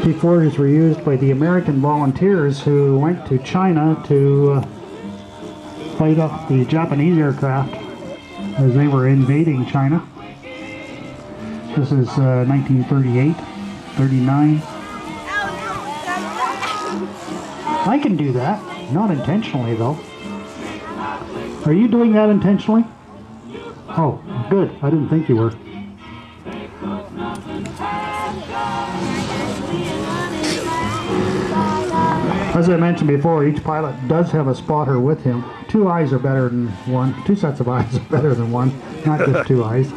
P-40s were used by the American volunteers who went to China to fight off the Japanese aircraft as they were invading China. This is 1938, 39. I can do that, not intentionally though. Are you doing that intentionally? Oh, good. I didn't think you were. As I mentioned before, each pilot does have a spotter with him. Two eyes are better than one. Two sets of eyes are better than one, not just two eyes.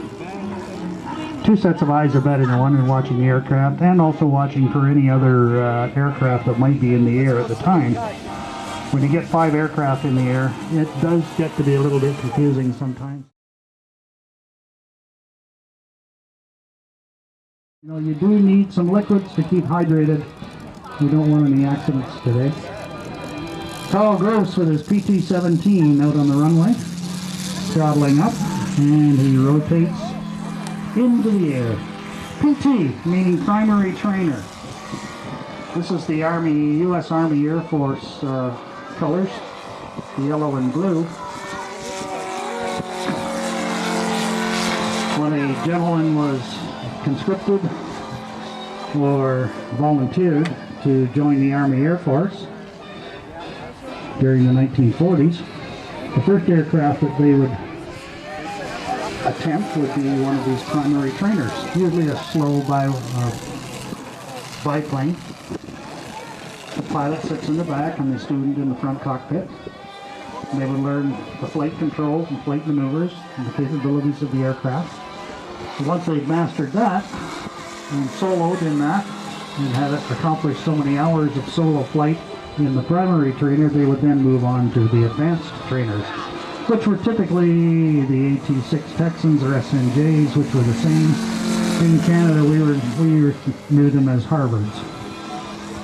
Two sets of eyes are better than one in watching the aircraft and also watching for any other aircraft that might be in the air at the time. When you get 5 aircraft in the air, it does get to be a little bit confusing sometimes. You know, you do need some liquids to keep hydrated. We don't want any accidents today. Carl Gross with his PT-17 out on the runway, throttling up, and he rotates into the air. PT, meaning primary trainer. This is the Army, U.S. Army Air Force colors, the yellow and blue. When a gentleman was conscripted or volunteered to join the Army Air Force during the 1940s, the first aircraft that they would attempt would be one of these primary trainers, usually a slow biplane. The pilot sits in the back and the student in the front cockpit. And they would learn the flight controls and flight maneuvers and the capabilities of the aircraft. So once they'd mastered that and soloed in that and had accomplished so many hours of solo flight in the primary trainer, they would then move on to the advanced trainers, which were typically the AT-6 Texans or SNJs, which were the same. In Canada, we knew them as Harvards.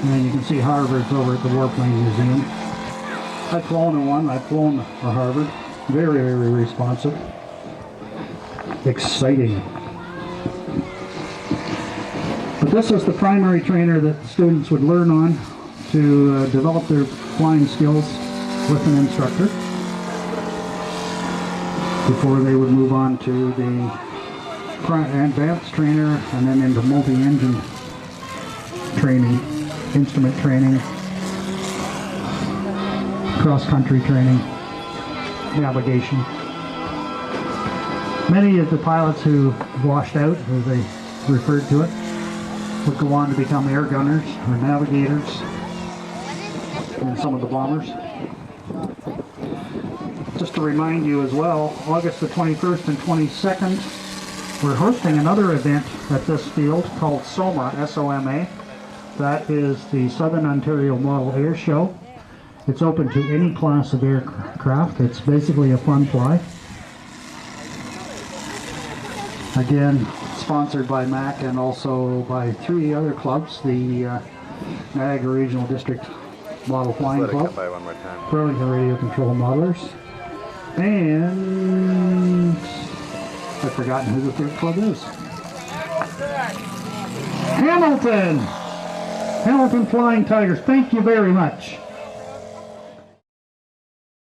And you can see Harvards over at the Warplane Museum. I've flown in one. I've flown a Harvard. Very, very responsive. Exciting. But this is the primary trainer that students would learn on to develop their flying skills with an instructor before they would move on to the advanced trainer and then into multi-engine training, instrument training, cross-country training, navigation. Many of the pilots who washed out, as they referred to it, would go on to become air gunners or navigators and some of the bombers. Just to remind you as well, August the 21st and 22nd, we're hosting another event at this field called SOMA, S-O-M-A. That is the Southern Ontario Model Air Show. It's open to any class of aircraft. It's basically a fun fly. Again, sponsored by MAC and also by 3 other clubs, the Niagara Regional District Model Flying Club, Burlington Radio Control Modelers, and I've forgotten who the 3rd club is. Hamilton! Hamilton Flying Tigers, thank you very much.